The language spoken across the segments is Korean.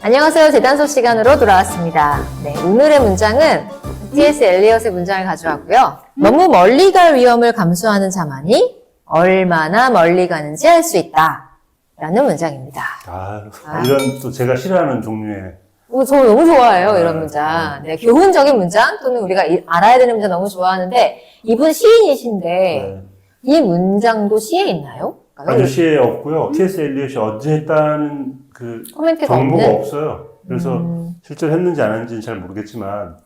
안녕하세요. 재단소 시간으로 돌아왔습니다. 네, 오늘의 문장은 T.S. 엘리엇의 문장을 가져왔고요. 너무 멀리 갈 위험을 감수하는 자만이 얼마나 멀리 가는지 알 수 있다. 라는 문장입니다. 이런 또 제가 싫어하는 종류의. 저 너무 좋아해요, 이런 문장. 네, 교훈적인 문장 또는 우리가 알아야 되는 문장 너무 좋아하는데 이분 시인이신데 이 문장도 시에 있나요? 아주 시에 없고요. T.S. 엘리엇이 언제 했다는 그 코멘트가 정보가 없는? 없어요. 그래서 실제로 했는지 안 했는지는 잘 모르겠지만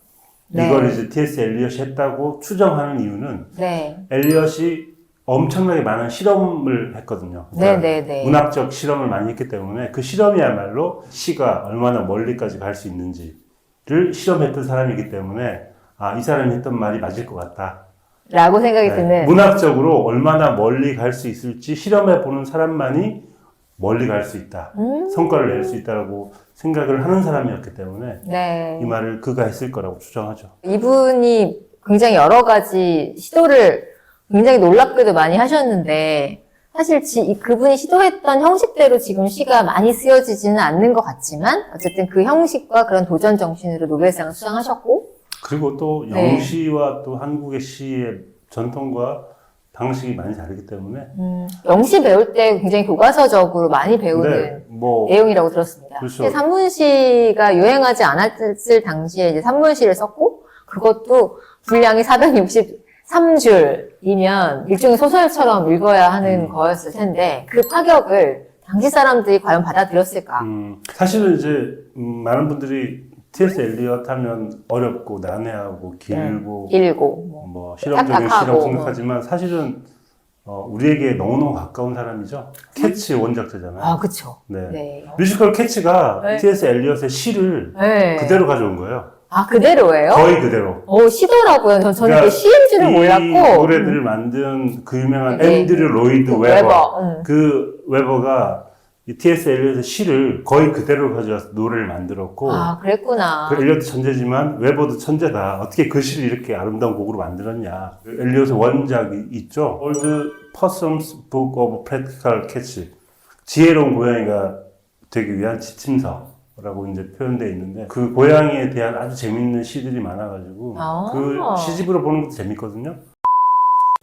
네. 이걸 이제 T.S. 엘리엇이 했다고 추정하는 이유는 네. 엘리엇이 엄청나게 많은 실험을 했거든요. 그러니까 네. 문학적 실험을 많이 했기 때문에 그 실험이야말로 시가 얼마나 멀리까지 갈 수 있는지를 실험했던 사람이기 때문에 이 사람이 했던 말이 맞을 것 같다. 라고 생각이 드는. 문학적으로 얼마나 멀리 갈 수 있을지 실험해 보는 사람만이 멀리 갈 수 있다. 성과를 낼 수 있다고 생각을 하는 사람이었기 때문에 네. 이 말을 그가 했을 거라고 추정하죠. 이분이 굉장히 여러 가지 시도를 굉장히 놀랍게도 많이 하셨는데 사실 그분이 시도했던 형식대로 지금 시가 많이 쓰여지지는 않는 것 같지만 어쨌든 그 형식과 그런 도전 정신으로 노벨상을 수상하셨고 그리고 또 영시와 또 한국의 시의 전통과 방식이 많이 다르기 때문에 영시 배울 때 굉장히 교과서적으로 많이 배우는 내용이라고 들었습니다. 그렇죠. 산문시가 유행하지 않았을 당시에 이제 산문시를 썼고 그것도 분량이 463줄이면 일종의 소설처럼 읽어야 하는 거였을 텐데 그 파격을 당시 사람들이 과연 받아들였을까? 사실은 이제 많은 분들이 T.S. 엘리엇 하면 어렵고 난해하고 길고 뭐 실험적인 실험 생각하지만 사실은 우리에게 너무너무 가까운 사람이죠. 캐치 원작자잖아요. 그쵸. 네. 뮤지컬 캐치가 T.S. 엘리엇의 시를 그대로 가져온 거예요. 그대로예요? 거의 그대로. 시더라고요. 저는 그러니까 시인 줄은 몰랐고. 이 노래들을 만든 그 유명한 앤드류 로이드 웨버. 그 웨버가 이 T.S. 엘리엇의 시를 거의 그대로 가져와서 노래를 만들었고. 그랬구나. 그 엘리엇도 천재지만 웨버도 천재다. 어떻게 그 시를 이렇게 아름다운 곡으로 만들었냐. 그 엘리엇의 원작이 있죠. Old Possum's Book of Practical Catch. 지혜로운 고양이가 되기 위한 지침서라고 이제 표현되어 있는데 그 고양이에 대한 아주 재밌는 시들이 많아가지고 그 시집으로 보는 것도 재밌거든요.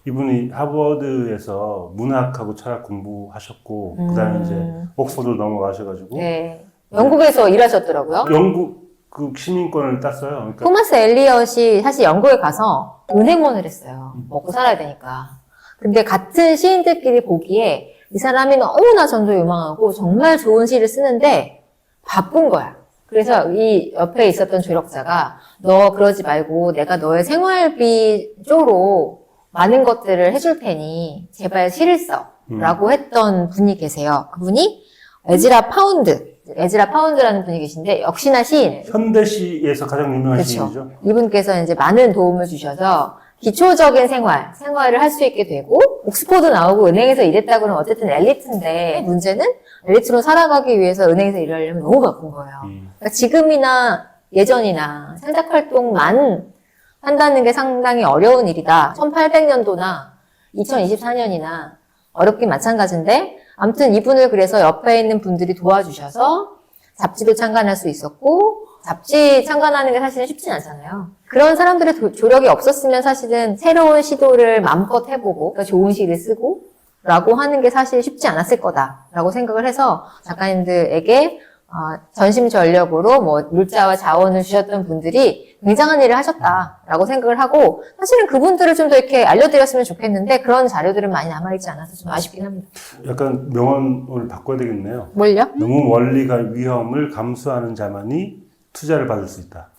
이분이 하버드에서 문학하고 철학 공부하셨고 그다음에 이제 옥스퍼드로 넘어가셔가지고 영국에서 일하셨더라고요. 영국 그 시민권을 땄어요. 그러니까 토마스 엘리엇이 사실 영국에 가서 은행원을 했어요. 먹고 살아야 되니까. 근데 같은 시인들끼리 보기에 이 사람이 너무나 전도유망하고 정말 좋은 시를 쓰는데 바쁜 거야. 그래서 이 옆에 있었던 조력자가 너 그러지 말고 내가 너의 생활비 쪽으로 많은 것들을 해줄 테니 제발 시를 써 라고 했던 분이 계세요. 그분이 에즈라 파운드라는 분이 계신데 역시나 시인. 현대시에서 가장 유명한 시인이죠. 이분께서 이제 많은 도움을 주셔서 기초적인 생활을 할 수 있게 되고 옥스퍼드 나오고 은행에서 일했다 그러면 어쨌든 엘리트인데 문제는 엘리트로 살아가기 위해서 은행에서 일하려면 너무 바쁜 거예요. 그러니까 지금이나 예전이나 창작활동만 한다는 게 상당히 어려운 일이다. 1800년도나 2024년이나 어렵긴 마찬가지인데 아무튼 이분을 그래서 옆에 있는 분들이 도와주셔서 잡지도 창간할 수 있었고 잡지 창간하는 게 사실은 쉽진 않잖아요. 그런 사람들의 조력이 없었으면 사실은 새로운 시도를 마음껏 해보고 그러니까 좋은 시를 쓰고 라고 하는 게 사실 쉽지 않았을 거다라고 생각을 해서 작가님들에게 전심전력으로 물자와 자원을 주셨던 분들이 굉장한 일을 하셨다라고 생각을 하고 사실은 그분들을 좀 더 이렇게 알려드렸으면 좋겠는데 그런 자료들은 많이 남아있지 않아서 좀 아쉽긴 합니다. 약간 명언을 바꿔야 되겠네요. 뭘요? 너무 멀리 갈 위험을 감수하는 자만이 투자를 받을 수 있다.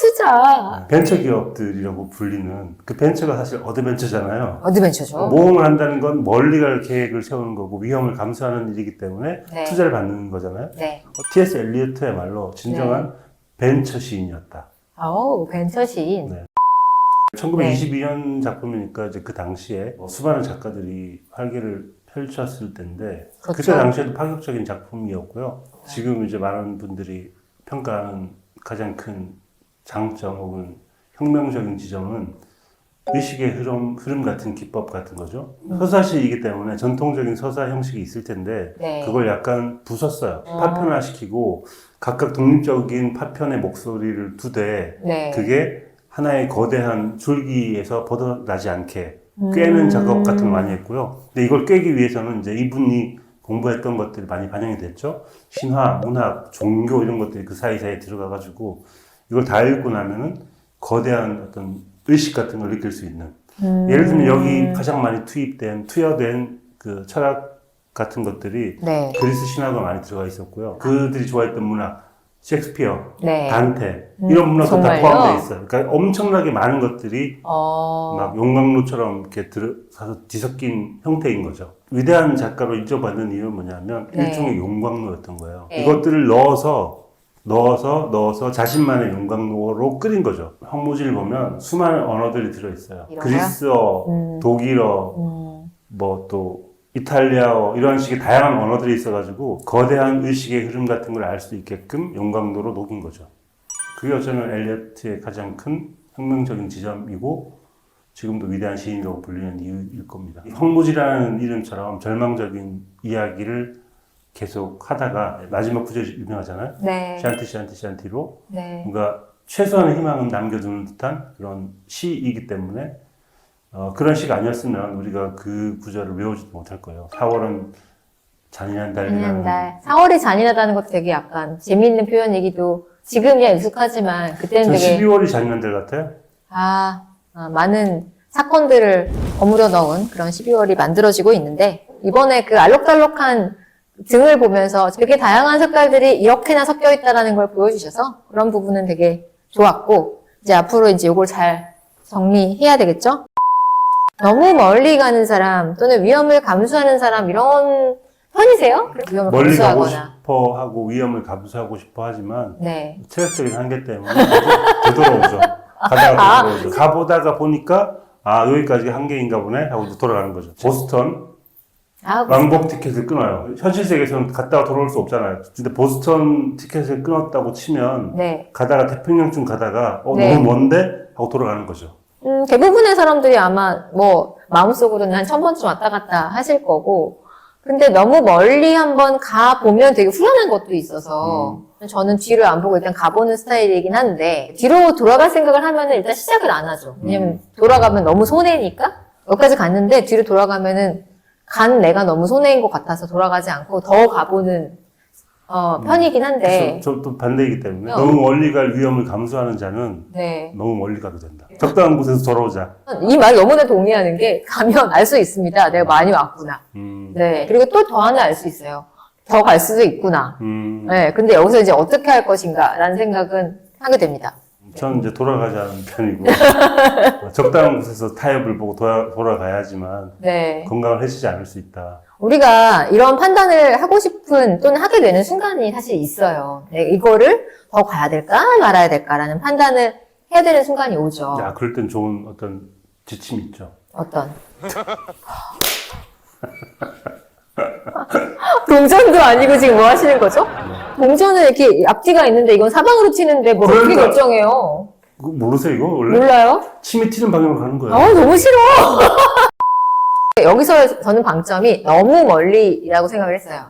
투자. 벤처기업들이라고 불리는 그 벤처가 사실 어드벤처잖아요. 어드벤처죠. 모험을 한다는 건 멀리 갈 계획을 세우는 거고 위험을 감수하는 일이기 때문에 투자를 받는 거잖아요. T.S. 엘리엇야말로 진정한 벤처 시인이었다. 벤처 시인. 1922년 작품이니까 이제 그 당시에 수많은 작가들이 활개를 펼쳤을 때인데 그때 당시에도 파격적인 작품이었고요. 지금 이제 많은 분들이 평가하는 가장 큰 장점 혹은 혁명적인 지점은 의식의 흐름 같은 기법 같은 거죠. 서사시이기 때문에 전통적인 서사 형식이 있을 텐데 네. 그걸 약간 부쉈어요. 파편화시키고 각각 독립적인 파편의 목소리를 두되 네. 그게 하나의 거대한 줄기에서 벗어나지 않게 꿰는 작업 같은 걸 많이 했고요. 근데 이걸 꿰기 위해서는 이제 이분이 공부했던 것들이 많이 반영이 됐죠. 신화, 문학, 종교 이런 것들이 그 사이사이에 들어가가지고 이걸 다 읽고 나면은 거대한 어떤 의식 같은 걸 느낄 수 있는. 예를 들면 여기 가장 많이 투여된 그 철학 같은 것들이 네. 그리스 신화가 많이 들어가 있었고요. 그들이 좋아했던 문학, 셰익스피어, 네. 단테 이런 문학도 다 정말요? 포함되어 있어요. 그러니까 엄청나게 많은 것들이 어. 막 용광로처럼 이렇게 들어가서 뒤섞인 형태인 거죠. 위대한 작가로 인정받는 이유는 뭐냐면 네. 일종의 용광로였던 거예요. 네. 이것들을 넣어서 자신만의 용광로로 끓인 거죠. 황무지를 보면 수많은 언어들이 들어있어요. 이런 그리스어, 독일어, 뭐 또 이탈리아어 이런 식의 다양한 언어들이 있어가지고 거대한 의식의 흐름 같은 걸 알 수 있게끔 용광로로 녹인 거죠. 그게 어쩌면 엘리어트의 가장 큰 혁명적인 지점이고 지금도 위대한 시인이라고 불리는 이유일 겁니다. 황무지라는 이름처럼 절망적인 이야기를 계속 하다가 마지막 구절이 유명하잖아요. 네. 샨티로 네. 뭔가 최소한의 희망은 남겨두는 듯한 그런 시이기 때문에 그런 시가 아니었으면 우리가 그 구절을 외우지도 못할 거예요. 4월은 잔인한 달이라는 4월이 잔인하다는 것도 되게 약간 재미있는 표현이기도 지금이야 익숙하지만 그때는 전 되게 12월이 잔인한 달 같아요. 많은 사건들을 버무려 넣은 그런 12월이 만들어지고 있는데 이번에 그 알록달록한 등을 보면서 되게 다양한 색깔들이 이렇게나 섞여 있다라는 걸 보여주셔서 그런 부분은 되게 좋았고 이제 앞으로 이제 이걸 잘 정리해야 되겠죠? 너무 멀리 가는 사람 또는 위험을 감수하는 사람 이런 편이세요? 위험을 멀리 가고 감수하거나. 싶어 하고 위험을 감수하고 싶어 하지만 네. 체력적인 한계 때문에 되돌아오죠. 가다가 되돌아오죠. 가보다가 보니까 여기까지 한계인가 보네 하고 이제 돌아가는 거죠. 보스턴 왕복 티켓을 끊어요. 현실 세계에서는 갔다가 돌아올 수 없잖아요. 근데 보스턴 티켓을 끊었다고 치면 네. 가다가 태평양쯤 가다가 네. 너무 먼데 하고 돌아가는 거죠. 대부분의 사람들이 아마 뭐 마음속으로는 한 1000번쯤 왔다 갔다 하실 거고 근데 너무 멀리 한번 가보면 되게 후련한 것도 있어서 저는 뒤를 안 보고 일단 가보는 스타일이긴 한데 뒤로 돌아갈 생각을 하면은 일단 시작을 안 하죠. 왜냐면 돌아가면 너무 손해니까 여기까지 갔는데 뒤로 돌아가면은 간 내가 너무 손해인 것 같아서 돌아가지 않고 더 가보는 편이긴 한데 저도 반대이기 때문에 너무 멀리 갈 위험을 감수하는 자는 네. 너무 멀리 가게 된다. 적당한 곳에서 돌아오자. 이 말 너무나 동의하는 게 가면 알 수 있습니다. 내가 많이 왔구나. 네. 그리고 또 더 하나 알 수 있어요. 더 갈 수도 있구나. 네. 근데 여기서 이제 어떻게 할 것인가 라는 생각은 하게 됩니다. 저는 이제 돌아가자는 편이고 적당한 곳에서 타협을 보고 돌아가야지만 네. 건강을 해치지 않을 수 있다. 우리가 이런 판단을 하고 싶은 또는 하게 되는 순간이 사실 있어요. 네, 이거를 더 가야 될까 말아야 될까라는 판단을 해야 되는 순간이 오죠. 야, 그럴 땐 좋은 어떤 지침이 있죠. 어떤? 동전도 아니고 지금 뭐 하시는 거죠? 동전은 이렇게 앞뒤가 있는데 이건 사방으로 튀는데 뭘 어떻게 그러니까. 결정해요? 그거 모르세요, 이거? 원래? 몰라요? 침이 튀는 방향으로 가는 거예요. 너무 싫어! 여기서 저는 방점이 너무 멀리라고 생각을 했어요.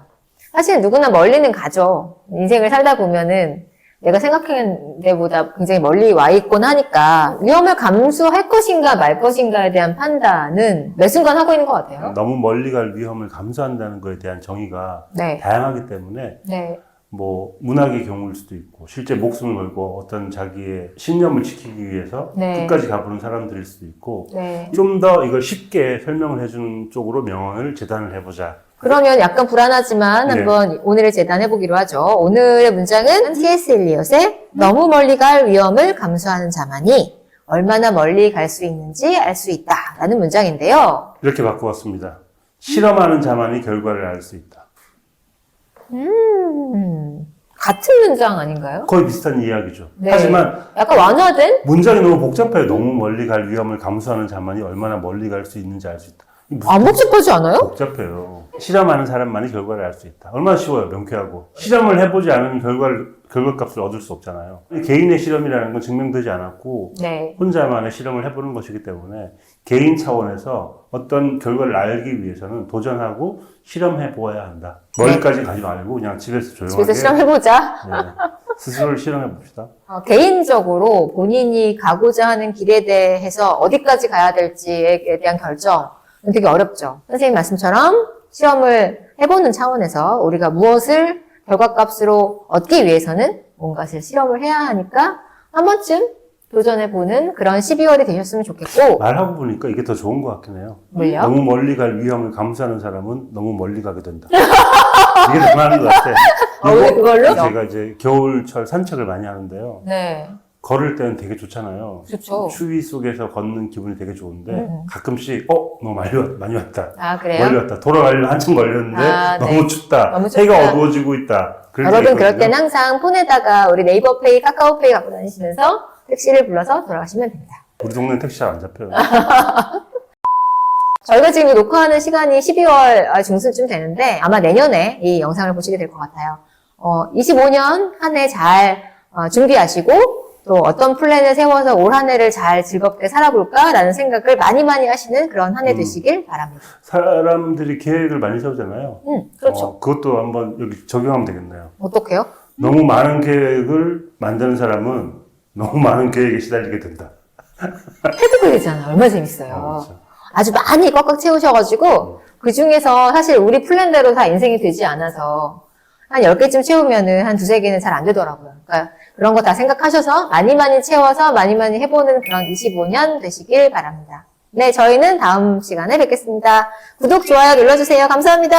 사실 누구나 멀리는 가죠. 인생을 살다 보면은 내가 생각한 데보다 굉장히 멀리 와 있곤 하니까 위험을 감수할 것인가 말 것인가에 대한 판단은 매 순간 하고 있는 것 같아요. 너무 멀리 갈 위험을 감수한다는 거에 대한 정의가 네. 다양하기 때문에 네. 뭐 문학의 경우일 수도 있고 실제 목숨을 걸고 어떤 자기의 신념을 지키기 위해서 네. 끝까지 가보는 사람들일 수도 있고 네. 좀 더 이걸 쉽게 설명을 해주는 쪽으로 명언을 제단을 해보자. 그러면 약간 불안하지만 네. 한번 오늘의 재단해보기로 하죠. 오늘의 문장은 T.S. 엘리엇의 너무 멀리 갈 위험을 감수하는 자만이 얼마나 멀리 갈 수 있는지 알 수 있다 라는 문장인데요. 이렇게 바꿔봤습니다. 실험하는 자만이 결과를 알 수 있다. 같은 문장 아닌가요? 거의 비슷한 이야기죠. 네. 하지만 약간 완화된? 문장이 너무 복잡해요. 너무 멀리 갈 위험을 감수하는 자만이 얼마나 멀리 갈 수 있는지 알 수 있다. 안 복잡하지 않아요? 복잡해요. 실험하는 사람만이 결과를 알 수 있다. 얼마나 쉬워요, 명쾌하고. 실험을 해보지 않으면 결과값을 얻을 수 없잖아요. 개인의 실험이라는 건 증명되지 않았고, 네. 혼자만의 실험을 해보는 것이기 때문에 개인 차원에서 어떤 결과를 알기 위해서는 도전하고 실험해 보아야 한다. 멀리까지 가지 말고 그냥 집에서 조용하게 집에서 실험해보자. 네, 스스로를 실험해 봅시다. 개인적으로 본인이 가고자 하는 길에 대해서 어디까지 가야 될지에 대한 결정은 되게 어렵죠. 선생님 말씀처럼 실험을 해보는 차원에서 우리가 무엇을 결과값으로 얻기 위해서는 뭔가를 실험을 해야 하니까 한 번쯤 도전해보는 그런 12월이 되셨으면 좋겠고. 말하고 보니까 이게 더 좋은 것 같긴 해요. 뭘요? 너무 멀리 갈 위험을 감수하는 사람은 너무 멀리 가게 된다. 이게 더 많은 것 같아. 왜 그걸로? 제가 이제 겨울철 산책을 많이 하는데요. 네. 걸을 때는 되게 좋잖아요. 좋죠. 추위 속에서 걷는 기분이 되게 좋은데 가끔씩 너무 많이 왔다. 아, 그래요? 멀리 왔다. 돌아가려면 한참 걸렸는데 아, 너무 네. 춥다. 너무 춥다. 해가 어두워지고 있다. 그럴 여러분 때가 그럴 있거든요. 땐 항상 폰에다가 우리 네이버페이, 카카오페이 갖고 다니시면서 택시를 불러서 돌아가시면 됩니다. 우리 동네는 택시 안 잡혀요. 저희가 지금 녹화하는 시간이 12월 중순쯤 되는데 아마 내년에 이 영상을 보시게 될 것 같아요. 25년 한 해 잘 준비하시고 또 어떤 플랜을 세워서 올 한 해를 잘 즐겁게 살아볼까라는 생각을 많이 하시는 그런 한 해 되시길 바랍니다. 사람들이 계획을 많이 세우잖아요. 그렇죠. 그것도 한번 여기 적용하면 되겠네요. 어떻게요? 너무 많은 계획을 만드는 사람은 너무 많은 계획에 시달리게 된다. 패드글이잖아요. 얼마나 재밌어요. 그렇죠. 아주 많이 꽉꽉 채우셔가지고 그 중에서 사실 우리 플랜대로 다 인생이 되지 않아서 한 10개쯤 채우면은 한 2-3개는 잘 안 되더라고요. 그러니까 그런 거 다 생각하셔서 많이 채워서 많이 해보는 그런 25년 되시길 바랍니다. 네, 저희는 다음 시간에 뵙겠습니다. 구독, 좋아요 눌러주세요. 감사합니다.